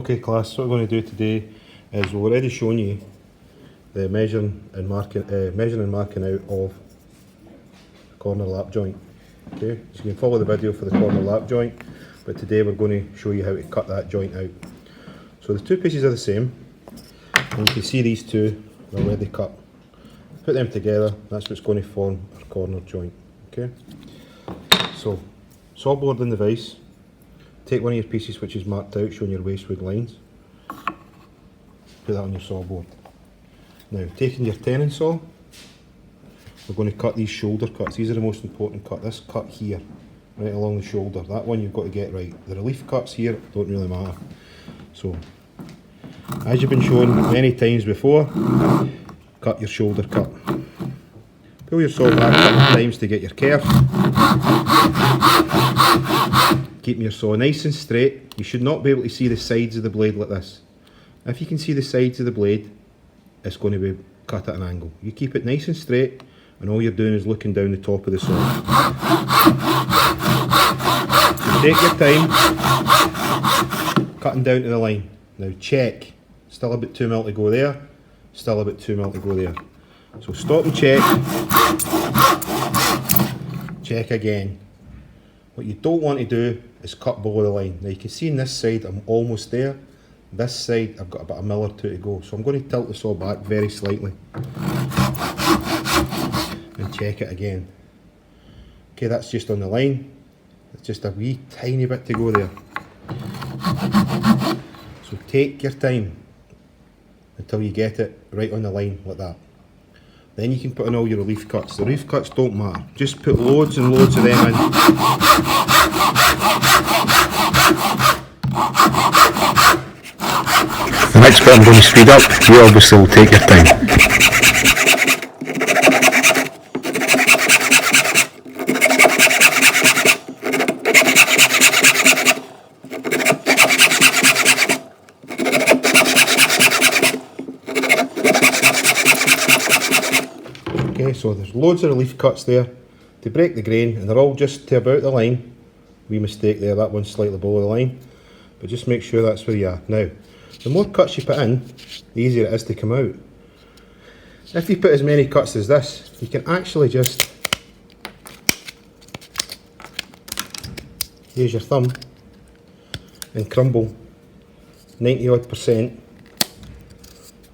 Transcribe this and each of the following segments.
Okay class, what we're going to do today is we've already shown you the measuring and marking out of the corner lap joint. Okay, so you can follow the video for the corner lap joint, but today we're going to show you how to cut that joint out. So the two pieces are the same, and you can see these two are already cut. Put them together, that's what's going to form our corner joint. Okay, so saw board in the vise. Take one of your pieces which is marked out showing your wastewood lines, put that on your saw board. Now taking your tenon saw, we're going to cut these shoulder cuts. These are the most important cut. This cut here, right along the shoulder, that one you've got to get right. The relief cuts here don't really matter. So, as you've been shown many times before, cut your shoulder cut. Pull your saw back a couple of times to get your kerf. Keeping your saw nice and straight. You should not be able to see the sides of the blade like this. If you can see the sides of the blade, it's going to be cut at an angle. You keep it nice and straight, and all you're doing is looking down the top of the saw. So take your time, cutting down to the line. Now check. Still about 2 mil to go there, still about 2 mil to go there. So stop and check. Check again. What you don't want to do is cut below the line. Now you can see on this side I'm almost there. This side I've got about a mil or two to go. So I'm going to tilt the saw back very slightly and check it again. Okay, that's just on the line. It's just a wee tiny bit to go there. So take your time until you get it right on the line like that. Then you can put in all your relief cuts. The relief cuts don't matter. Just put loads and loads of them in. The next bit I'm going to speed up. You obviously will take your time. Okay, so there's loads of relief cuts there to break the grain, and they're all just to about the line. Wee mistake there, that one's slightly below the line, but just make sure that's where you are. Now, the more cuts you put in, the easier it is to come out. If you put as many cuts as this, you can actually just use your thumb and crumble 90%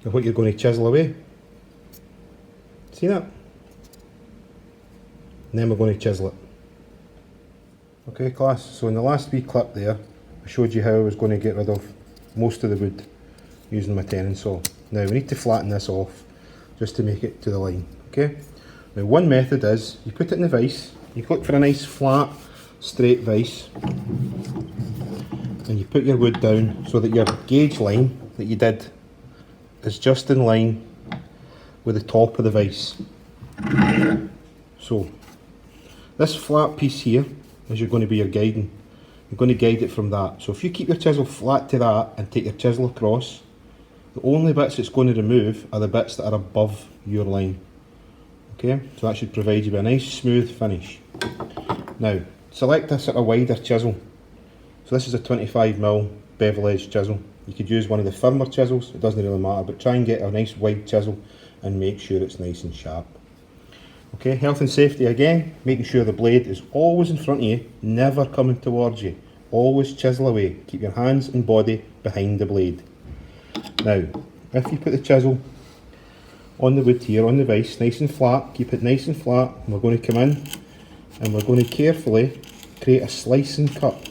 of what you're going to chisel away. See that? And then we're going to chisel it. Okay class, so in the last wee clip there, I showed you how I was going to get rid of most of the wood using my tenon saw. Now we need to flatten this off just to make it to the line. Okay. Now one method is you put it in the vise, you look for a nice flat straight vise, and you put your wood down so that your gauge line that you did is just in line with the top of the vise. So this flat piece here is going to be your guiding. You're going to guide it from that. So if you keep your chisel flat to that and take your chisel across, the only bits it's going to remove are the bits that are above your line. Okay, so that should provide you with a nice smooth finish. Now, select a sort of wider chisel. So this is a 25mm bevel edge chisel. You could use one of the firmer chisels, it doesn't really matter, but try and get a nice wide chisel and make sure it's nice and sharp. Okay, health and safety again, making sure the blade is always in front of you, never coming towards you. Always chisel away. Keep your hands and body behind the blade. Now, if you put the chisel on the wood here, on the vise, nice and flat, keep it nice and flat, and we're going to come in and we're going to carefully create a slice and cut.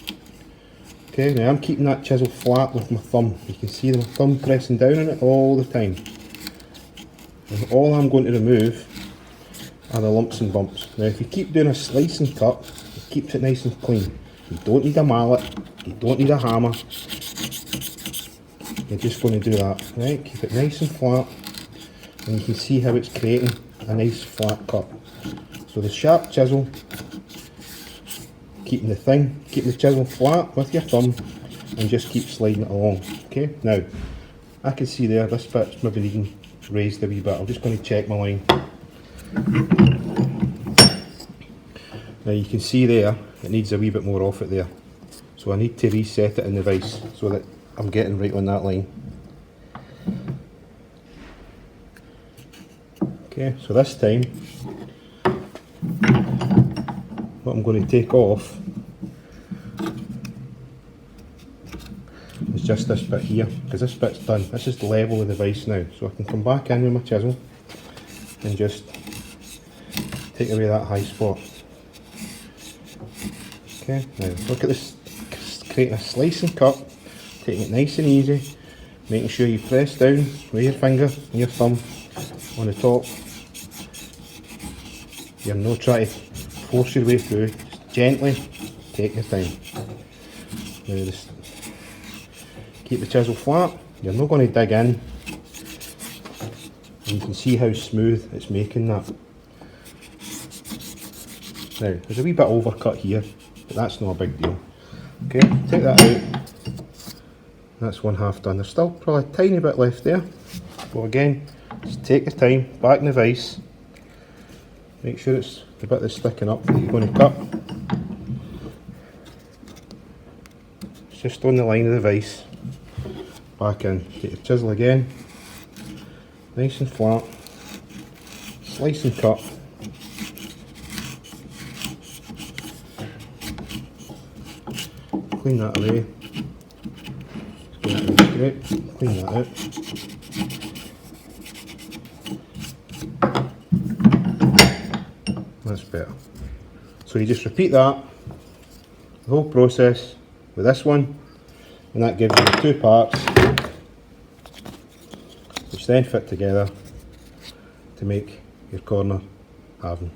Okay, now I'm keeping that chisel flat with my thumb. You can see my thumb pressing down on it all the time. And all I'm going to remove are the lumps and bumps. Now if you keep doing a slice and cut, it keeps it nice and clean. You don't need a mallet, you don't need a hammer. You're just going to do that, right? Keep it nice and flat, and you can see how it's creating a nice flat cut. So the sharp chisel, keeping the chisel flat with your thumb, and just keep sliding it along. Okay, now I can see there this bit's maybe needing raised a wee bit. I'm just going to check my line. Now you can see there it needs a wee bit more off it there, so I need to reset it in the vise so that I'm getting right on that line. Okay, so this time what I'm going to take off is just this bit here, because this bit's done. This is the level of the vise now, so I can come back in with my chisel and just take away that high spot. Okay, now look at this, creating a slice and cut, taking it nice and easy, making sure you press down with your finger and your thumb on the top. You're not trying to force your way through, just gently take your time. Now just keep the chisel flat, you're not going to dig in, and you can see how smooth it's making that. Now there's a wee bit overcut here, but that's not a big deal. Okay, take that out, that's one half done. There's still probably a tiny bit left there, but again, just take your time, back in the vise, make sure it's the bit that's sticking up that you're going to cut. It's just on the line of the vise. Back in, take your chisel again, nice and flat, slice and cut. Clean that away. Great, clean that out. That's better. So you just repeat that, the whole process with this one, and that gives you the two parts which then fit together to make your corner halving.